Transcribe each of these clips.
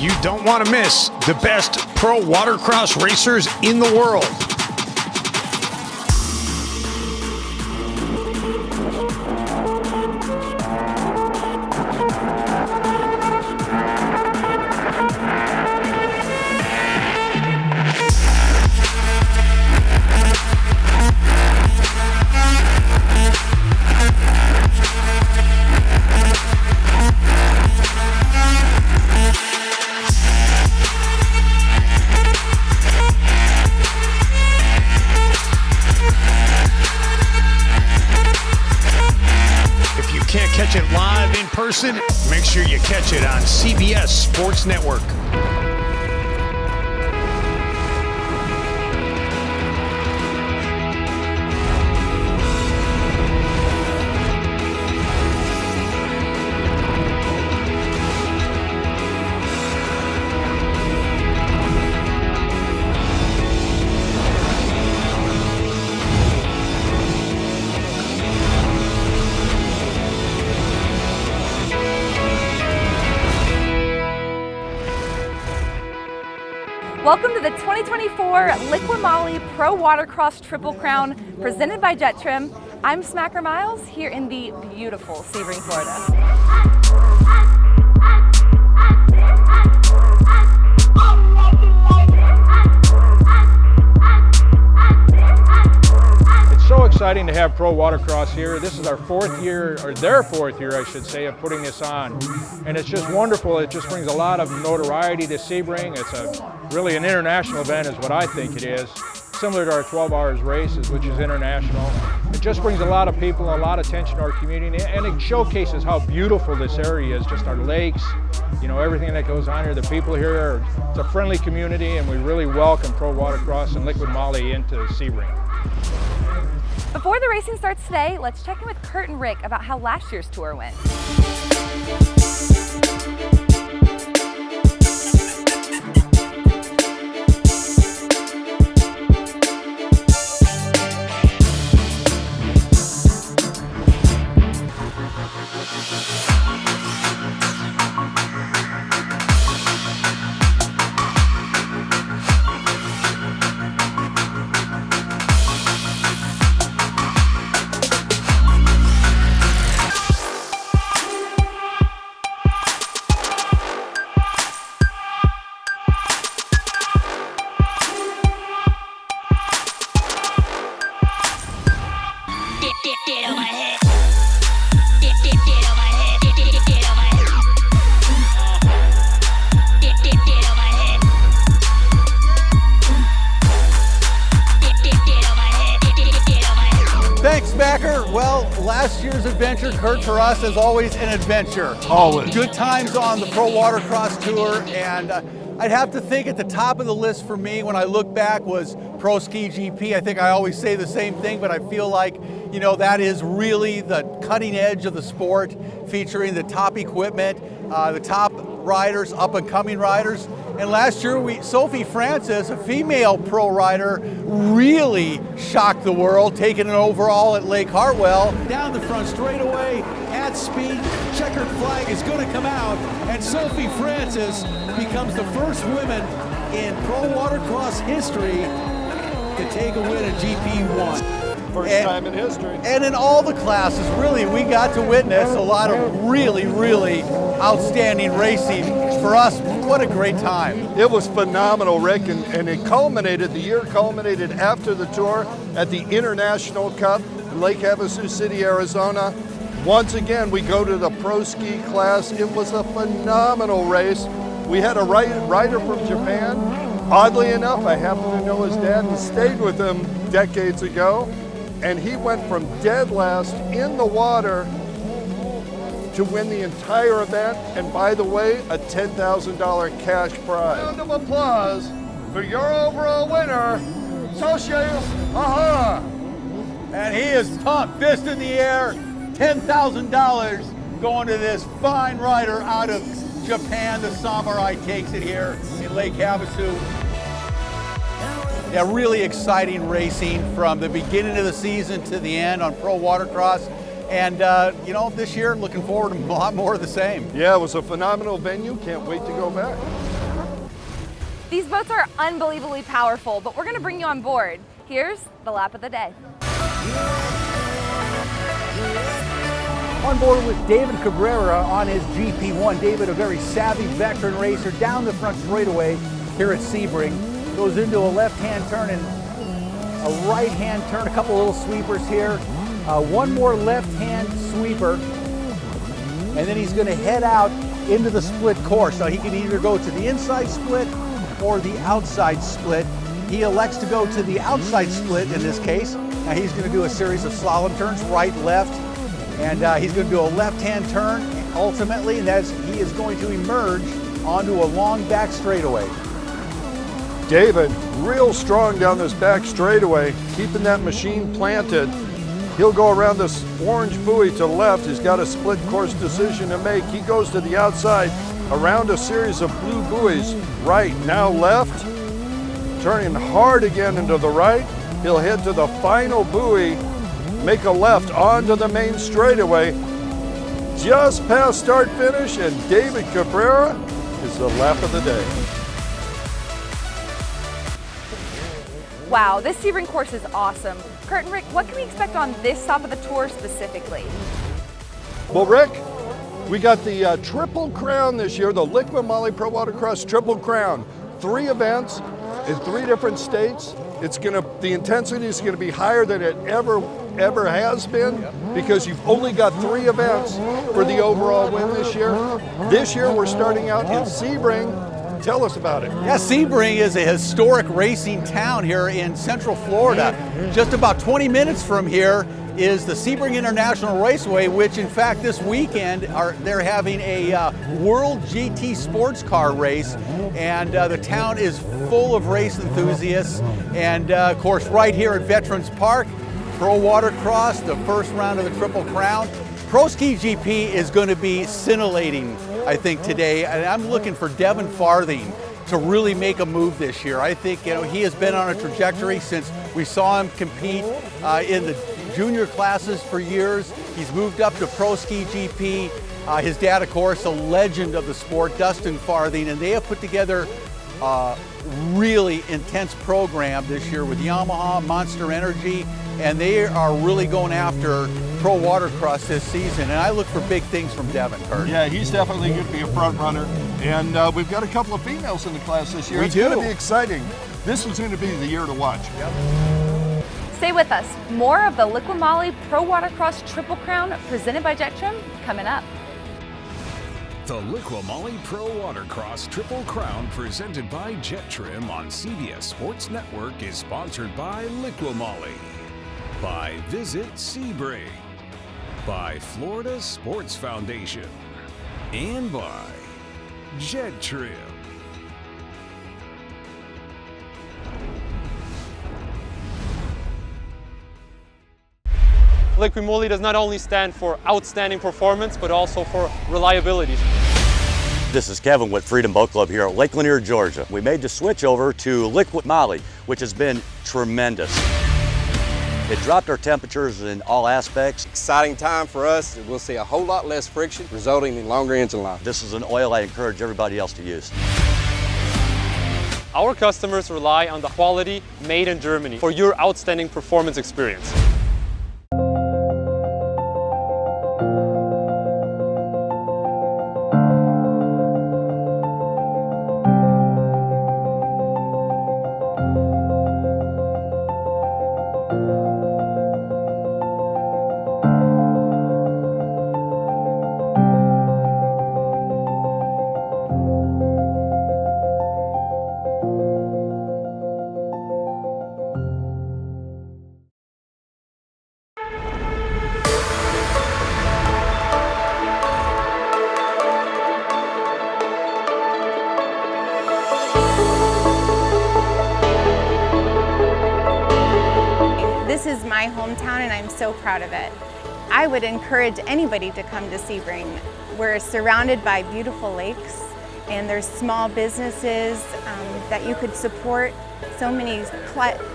You don't want to miss the best pro watercross racers in the world. Can't catch it live in person? Make sure you catch it on CBS Sports Network. Welcome to the 2024 Liqui-Moly Pro Watercross Triple Crown presented by Jettrim. I'm Smacker Miles here in the beautiful Sebring, Florida. So exciting to have pro watercross here. This is our fourth year, or their fourth year, I should say, of putting this on. And it's just wonderful. It just brings a lot of notoriety to Sebring. It's really an international event is what I think it is. Similar to our 12 Hours races, which is international. It just brings a lot of people, a lot of attention to our community, and it showcases how beautiful this area is, just our lakes, you know, everything that goes on here. The people here, it's a friendly community, and we really welcome pro watercross and Liqui-Moly into Sebring. Before the racing starts today, let's check in with Kurt and Rick about how last year's tour went. Thanks, Smacker. Well, last year's adventure, Kurt, for us is always an adventure. Always. Good times on the Pro Watercross Tour, and I'd have to think at the top of the list for me when I look back was Pro Ski GP. I think I always say the same thing, but I feel like, you know, that is really the cutting edge of the sport, featuring the top equipment, the top riders, up-and-coming riders. And last year, Sophie Francis, a female pro rider, really shocked the world, taking an overall at Lake Hartwell. Down the front straightaway, at speed, checkered flag is going to come out, and Sophie Francis becomes the first woman in pro watercross history to take a win at GP1. First time in history. And in all the classes, really, we got to witness a lot of really, really outstanding racing. For us, what a great time. It was phenomenal, Rick, and it culminated, the year culminated after the tour at the International Cup in Lake Havasu City, Arizona. Once again, we go to the pro ski class. It was a phenomenal race. We had a rider from Japan. Oddly enough, I happen to know his dad and stayed with him decades ago. And he went from dead last in the water to win the entire event. And by the way, a $10,000 cash prize. Round of applause for your overall winner, Sophie Ahara. And he is pumped, fist in the air, $10,000 going to this fine rider out of Japan. The samurai takes it here in Lake Havasu. Yeah, really exciting racing from the beginning of the season to the end on Pro Watercross. And you know, this year looking forward to a lot more of the same. Yeah, it was a phenomenal venue. Can't wait to go back. These boats are unbelievably powerful, but we're going to bring you on board. Here's the lap of the day. On board with David Cabrera on his GP1. David, a very savvy veteran racer, down the front straightaway here at Sebring. Goes into a left-hand turn and a right-hand turn, a couple little sweepers here. One more left-hand sweeper, and then he's going to head out into the split course. So he can either go to the inside split or the outside split. He elects to go to the outside split in this case. Now he's going to do a series of slalom turns, right, left, and he's going to do a left-hand turn ultimately, and he is going to emerge onto a long back straightaway. David, real strong down this back straightaway, keeping that machine planted. He'll go around this orange buoy to the left. He's got a split course decision to make. He goes to the outside around a series of blue buoys. Right, now left, turning hard again into the right. He'll head to the final buoy, make a left onto the main straightaway. Just past start finish, and David Cabrera is the lap of the day. Wow, this Sebring course is awesome. Kurt and Rick, what can we expect on this stop of the tour specifically? Well, Rick, we got the Triple Crown this year, the Liqui-Moly Pro Watercross Triple Crown. 3 events in 3 different states. The intensity is gonna be higher than it ever has been, because you've only got 3 events for the overall win this year. This year we're starting out in Sebring. Tell us about it. Yeah, Sebring is a historic racing town here in Central Florida. Just about 20 minutes from here is the Sebring International Raceway, which in fact this weekend they're having a World GT sports car race, and the town is full of race enthusiasts. And of course, right here at Veterans Park, Pro Watercross, the first round of the Triple Crown. Pro Ski GP is going to be scintillating, I think, today, and I'm looking for Devin Farthing to really make a move this year. I think, you know, he has been on a trajectory since we saw him compete in the junior classes for years. He's moved up to Pro Ski GP. His dad, of course, a legend of the sport, Dustin Farthing, and they have put together a really intense program this year with Yamaha, Monster Energy, and they are really going after Pro Watercross this season, and I look for big things from Devin, Kurt. Yeah, he's definitely going to be a front runner, and we've got a couple of females in the class this year. It's going to be exciting. This is going to be the year to watch. Yep. Stay with us. More of the Liqui-Moly Pro Watercross Triple Crown presented by Jettrim coming up. The Liqui-Moly Pro Watercross Triple Crown presented by Jettrim on CBS Sports Network is sponsored by Liqui-Moly, by Visit Sebring, by Florida Sports Foundation, and by Jettrim. Liqui-Moly does not only stand for outstanding performance, but also for reliability. This is Kevin with Freedom Boat Club here at Lake Lanier, Georgia. We made the switch over to Liqui-Moly, which has been tremendous. It dropped our temperatures in all aspects. Exciting time for us. We'll see a whole lot less friction, resulting in longer engine life. This is an oil I encourage everybody else to use. Our customers rely on the quality made in Germany for your outstanding performance experience. This is my hometown and I'm so proud of it. I would encourage anybody to come to Sebring. We're surrounded by beautiful lakes and there's small businesses that you could support. So many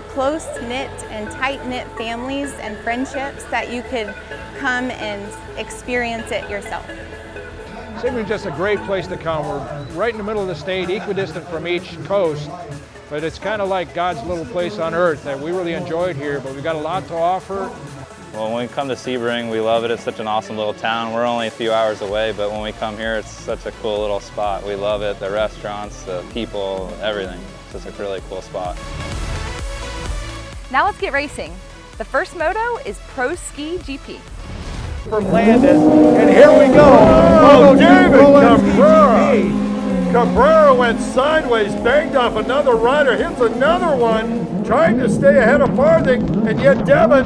close-knit and tight-knit families and friendships that you could come and experience it yourself. Sebring's just a great place to come. We're right in the middle of the state, equidistant from each coast, but it's kind of like God's little place on earth that we really enjoyed here, but we've got a lot to offer. Well, when we come to Sebring, we love it. It's such an awesome little town. We're only a few hours away, but when we come here, it's such a cool little spot. We love it, the restaurants, the people, everything. It's just a really cool spot. Now let's get racing. The first moto is Pro Ski GP. For Landis, and here we go. Oh, David Cabrera. Cabrera went sideways, banged off another rider, hits another one, trying to stay ahead of Farthing, and yet Devin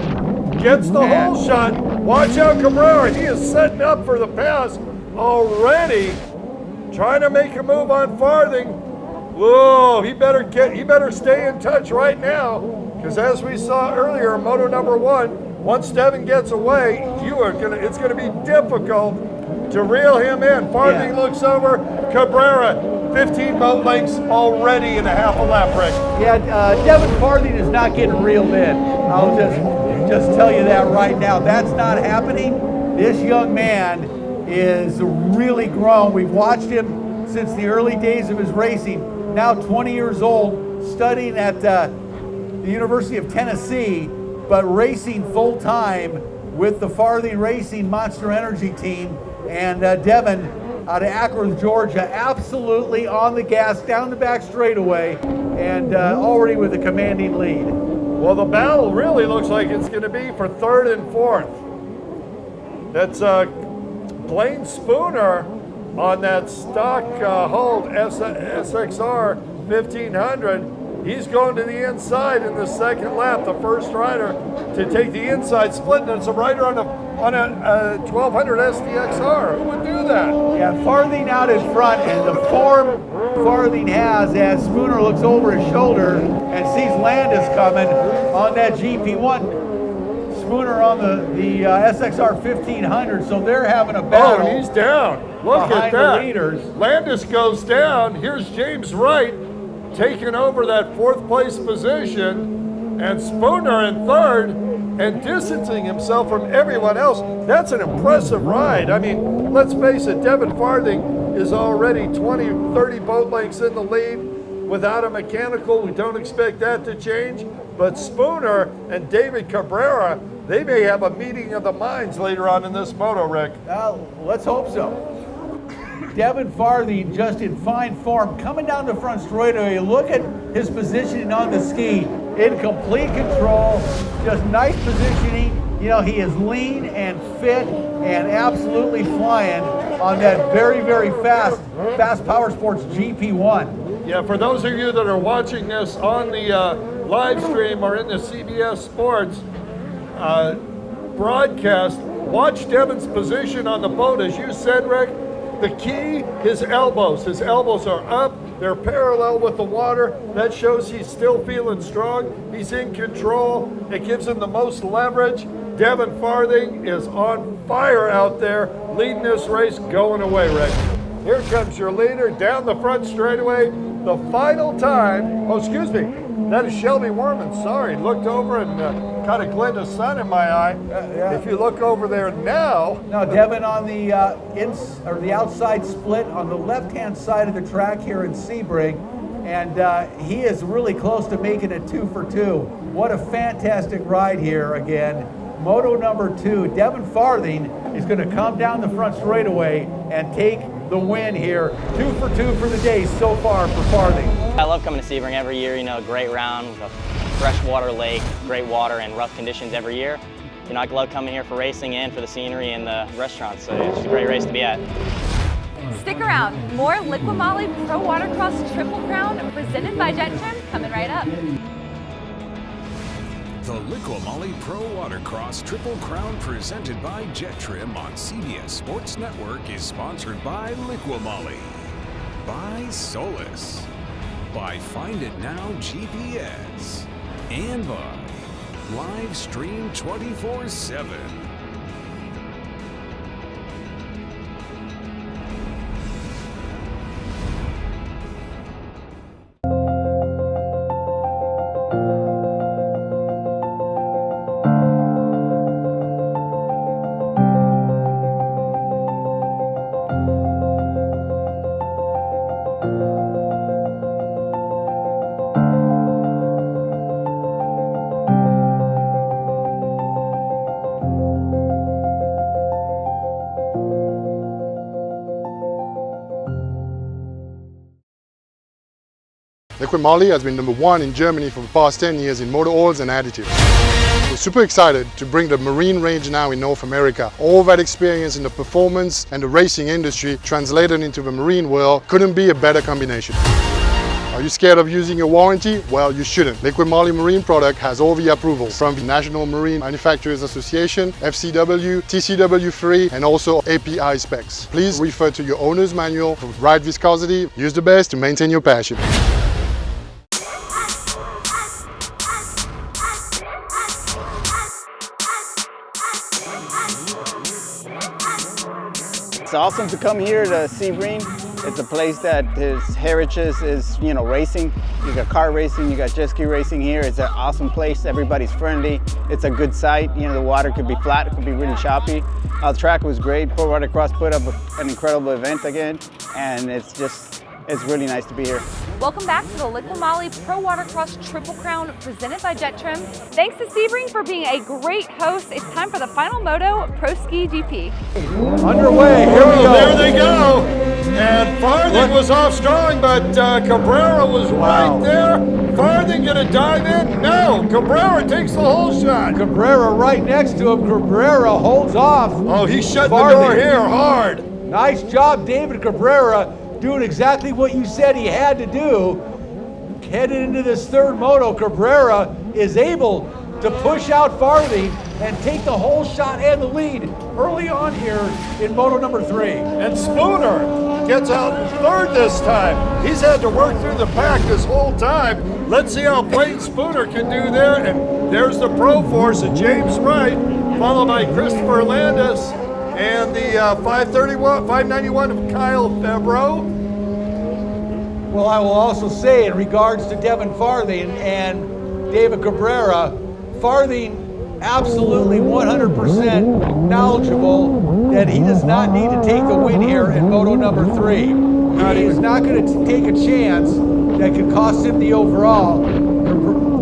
gets the hole shot. Watch out, Cabrera. He is setting up for the pass already, trying to make a move on Farthing. Whoa, he better stay in touch right now, because as we saw earlier, moto number 1, once Devin gets away, it's gonna be difficult to reel him in. Farthing looks over, Cabrera, 15 boat lengths already in a half a lap, Rick. Yeah, Devin Farthing is not getting reeled in. I'll just tell you that right now. That's not happening. This young man is really grown. We've watched him since the early days of his racing. Now 20 years old, studying at the University of Tennessee, but racing full time with the Farthing Racing Monster Energy team. And Devin out of Akron, Georgia, absolutely on the gas, down the back straightaway, and already with a commanding lead. Well, the battle really looks like it's going to be for 3rd and 4th. That's Blaine Spooner on that stock Hold SXR 1500. He's going to the inside in the second lap, the first rider to take the inside split, and it's a rider on a 1200 SDXR. Who would do that? Yeah, Farthing out in front, and the form Farthing has as Spooner looks over his shoulder and sees Landis coming on that GP1. Spooner on the SXR 1500, so they're having a battle. Oh, and he's down. Look at that. The leaders. Landis goes down. Here's James Wright taking over that 4th place position, and Spooner in 3rd and distancing himself from everyone else. That's an impressive ride. I mean, let's face it, Devin Farthing is already 20, 30 boat lengths in the lead without a mechanical. We don't expect that to change, but Spooner and David Cabrera, they may have a meeting of the minds later on in this moto, Rick. Let's hope so. Devin Farthing just in fine form, coming down the front straightaway. Look at his positioning on the ski, in complete control, just nice positioning. You know, he is lean and fit and absolutely flying on that very, very fast Power Sports GP1. Yeah, for those of you that are watching this on the live stream or in the CBS Sports broadcast, watch Devin's position on the boat. As you said, Rick, the key, his elbows. His elbows are up. They're parallel with the water. That shows he's still feeling strong. He's in control. It gives him the most leverage. Devin Farthing is on fire out there, leading this race, going away, Rick. Here comes your leader down the front straightaway. The final time, oh, excuse me, that is Shelby Warman. Sorry, looked over and kind of glint of sun in my eye. If you look over there now. Now, Devin on the the outside split on the left-hand side of the track here in Sebring, and he is really close to making it 2 for 2. What a fantastic ride here again. Moto number 2, Devin Farthing is going to come down the front straightaway and take the win here. 2 for 2 for the day so far for Farthing. I love coming to Sebring every year. You know, a great round, a freshwater lake, great water and rough conditions every year. You know, I love coming here for racing and for the scenery and the restaurants, so it's a great race to be at. Stick around. More Liqui-Moly Pro Watercross Triple Crown presented by Jettrim coming right up. The Liqui-Moly Pro Watercross Triple Crown presented by Jettrim on CBS Sports Network is sponsored by Liqui-Moly, by Solus, by Find It Now GPS, and by Live Stream 24/7. Liqui-Moly has been #1 in Germany for the past 10 years in motor oils and additives. We're super excited to bring the marine range now in North America. All that experience in the performance and the racing industry translated into the marine world couldn't be a better combination. Are you scared of using your warranty? Well, you shouldn't. Liqui-Moly marine product has all the approvals from the National Marine Manufacturers Association, FCW, TCW3, and also API specs. Please refer to your owner's manual for right viscosity. Use the best to maintain your passion. It's awesome to come here to Sebring. It's a place that his heritage is, racing. You got car racing, you got jet ski racing here. It's an awesome place. Everybody's friendly. It's a good site. The water could be flat, it could be really choppy. The track was great. Pro Watercross put up an incredible event again, and it's really nice to be here. Welcome back to the Liqui-Moly Pro Watercross Triple Crown presented by Jettrim. Thanks to Sebring for being a great host. It's time for the final moto, Pro Ski GP. Underway, here we go. There they go. And Farthing was off strong, but Cabrera was right there. Farthing gonna dive in? No, Cabrera takes the whole shot. Cabrera right next to him. Cabrera holds off. Oh, he's shutting the door here hard. Nice job, David Cabrera, doing exactly what you said he had to do. Headed into this third moto, Cabrera is able to push out Farthing and take the whole shot and the lead early on here in moto number 3. And Spooner gets out in third this time. He's had to work through the pack this whole time. Let's see how Blaine Spooner can do there. And there's the Pro Force of James Wright, followed by Christopher Landis and the 591 of Kyle Febro. Well, I will also say in regards to Devin Farthing and David Cabrera, Farthing absolutely 100% knowledgeable that he does not need to take the win here in moto number 3. He is not going to take a chance that could cost him the overall.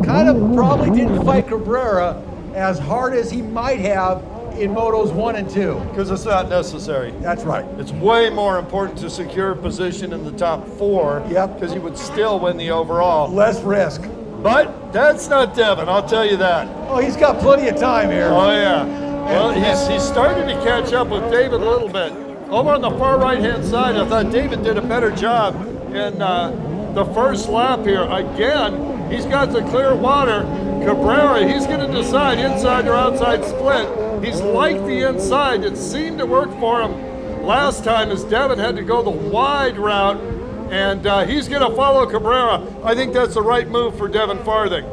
Kind of probably didn't fight Cabrera as hard as he might have in motos 1 and 2. Because it's not necessary. That's right. It's way more important to secure position in the top 4. Yep. Because he would still win the overall. Less risk. But that's not Devin, I'll tell you that. Oh, he's got plenty of time here. Oh yeah. Well, he's starting to catch up with David a little bit. Over on the far right-hand side, I thought David did a better job in the first lap here. Again, he's got the clear water. Cabrera, he's going to decide inside or outside split. He's liked the inside. It seemed to work for him last time as Devin had to go the wide route. And he's going to follow Cabrera. I think that's the right move for Devin Farthing.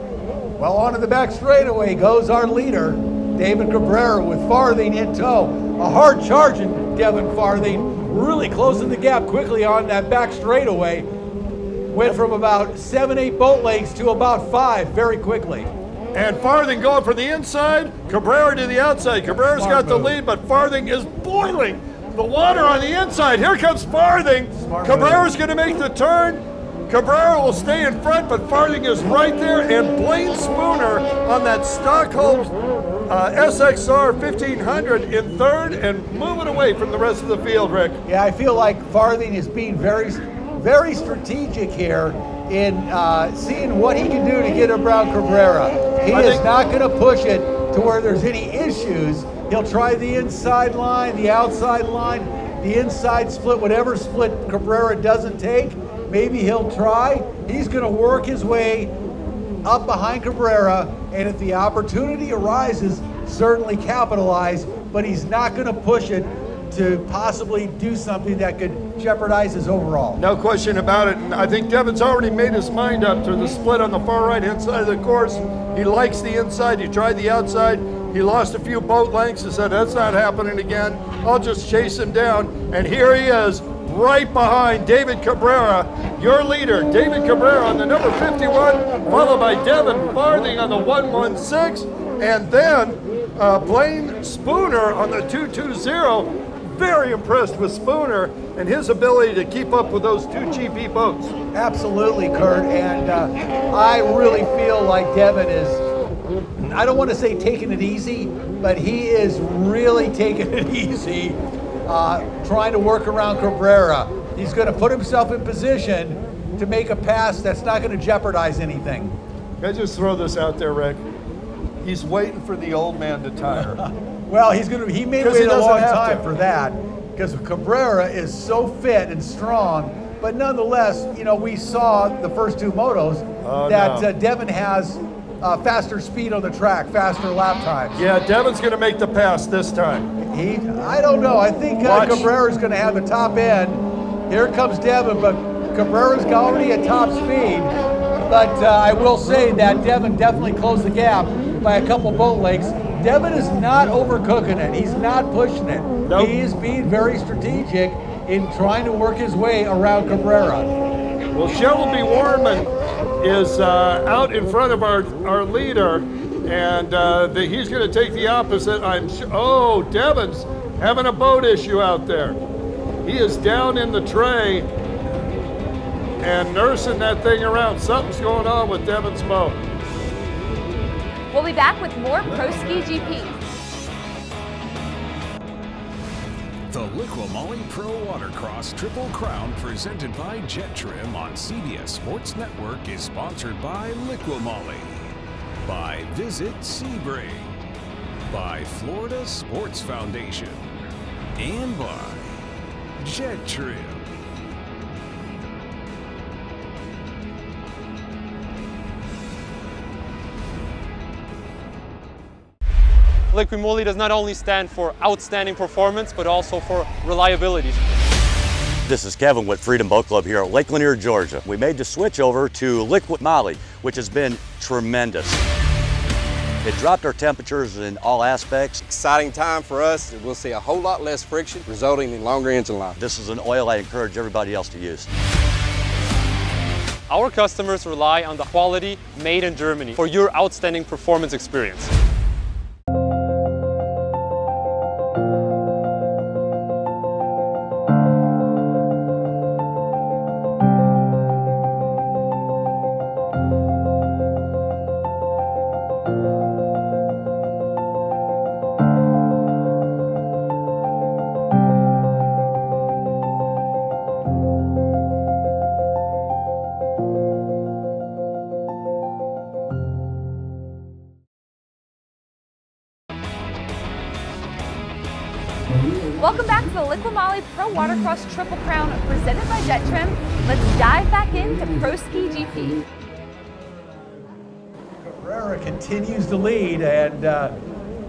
Well, onto the back straightaway goes our leader, David Cabrera, with Farthing in tow. A hard charging Devin Farthing, really closing the gap quickly on that back straightaway. Went from about 7-8 boat lengths to about 5 very quickly. And Farthing going for the inside, Cabrera to the outside. Cabrera's got the lead, but Farthing is boiling the water on the inside. Here comes Farthing. Cabrera's going to make the turn. Cabrera will stay in front, but Farthing is right there. And Blaine Spooner on that Stockholm SXR 1500 in third and moving away from the rest of the field, Rick. Yeah, I feel like Farthing is being very, very strategic here in seeing what he can do to get around Cabrera. He is not going to push it to where there's any issues. He'll try the inside line, the outside line, the inside split, whatever split Cabrera doesn't take, maybe he'll try. He's going to work his way up behind Cabrera, and if the opportunity arises, certainly capitalize, but he's not going to push it to possibly do something that could jeopardize his overall. No question about it, and I think Devin's already made his mind up to the split on the far right-hand side of the course. He likes the inside, he tried the outside, he lost a few boat lengths and said, that's not happening again, I'll just chase him down, and here he is, right behind David Cabrera, your leader, David Cabrera on the number 51, followed by Devin Farthing on the 116, and then Blaine Spooner on the 220. very impressed with Spooner and his ability to keep up with those two GP boats. Absolutely, Kurt, and I really feel like Devin is, I don't want to say taking it easy, but he is really taking it easy, trying to work around Cabrera. He's going to put himself in position to make a pass that's not going to jeopardize anything. Can I just throw this out there, Rick? He's waiting for the old man to tire. Well, he may wait a long time for that, because Cabrera is so fit and strong, but nonetheless, you know, we saw the first two motos that Devin has faster speed on the track, faster lap times. Yeah, Devin's going to make the pass this time. I don't know. I think Cabrera's going to have the top end. Here comes Devin, but Cabrera's already at top speed. But I will say that Devin definitely closed the gap by a couple boat lengths. Devin is not overcooking it. He's not pushing it. Nope. He is being very strategic in trying to work his way around Cabrera. Well, Shelby Warman is out in front of our leader, and he's going to take the opposite. Oh, Devin's having a boat issue out there. He is down in the tray and nursing that thing around. Something's going on with Devin's boat. We'll be back with more Pro Ski GP. The Liqui-Moly Pro Watercross Triple Crown presented by Jettrim on CBS Sports Network is sponsored by Liqui-Moly, by Visit Sebring, by Florida Sports Foundation, and by Jettrim. Liqui-Moly does not only stand for outstanding performance, but also for reliability. This is Kevin with Freedom Boat Club here at Lake Lanier, Georgia. We made the switch over to Liqui-Moly, which has been tremendous. It dropped our temperatures in all aspects. Exciting time for us. We'll see a whole lot less friction, resulting in longer engine life. This is an oil I encourage everybody else to use. Our customers rely on the quality made in Germany for your outstanding performance experience. Welcome back to the Liqui-Moly Pro Watercross Triple Crown presented by Jettrim. Let's dive back into Pro Ski GP. Cabrera continues to lead, and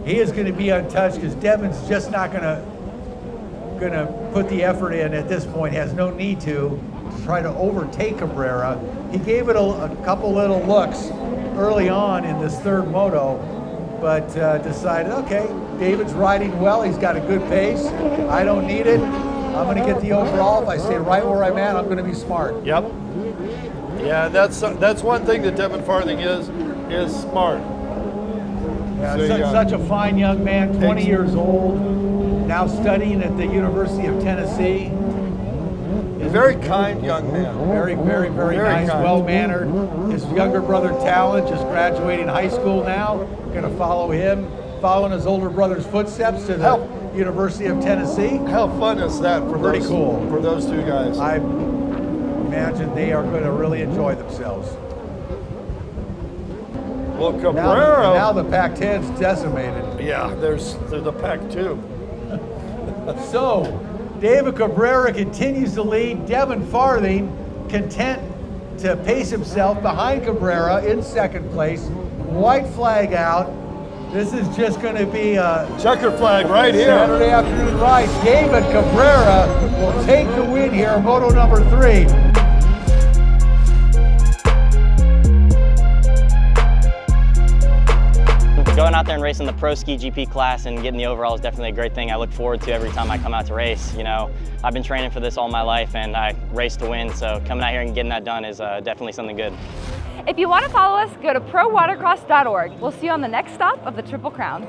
he is going to be untouched because Devin's just not going to put the effort in at this point. Has no need to try to overtake Cabrera. He gave it a couple little looks early on in this third moto, but decided, okay, David's riding well. He's got a good pace. I don't need it. I'm going to get the overall. If I stay right where I'm at, I'm going to be smart. Yep. Yeah, that's one thing that Devin Farthing is smart. Yeah, so, such a fine young man, 20 years old, now studying at the University of Tennessee. A very kind young man. Very nice, well-mannered. His younger brother, Talon, just graduating high school now. Going to follow him, following his older brother's footsteps to the University of Tennessee. How fun is that for Pretty cool for those two guys? I imagine they are going to really enjoy themselves. Well, Cabrera. Now the Pac-10's decimated. Yeah, there's the Pac-2. So, David Cabrera continues to lead. Devin Farthing content to pace himself behind Cabrera in second place. White flag out. This is just going to be a checker flag right here. Saturday afternoon ride. David Cabrera will take the win here, moto number 3. Going out there and racing the Pro Ski GP class and getting the overall is definitely a great thing I look forward to every time I come out to race. You know, I've been training for this all my life and I race to win, so coming out here and getting that done is definitely something good. If you want to follow us, go to prowatercross.org. We'll see you on the next stop of the Triple Crown.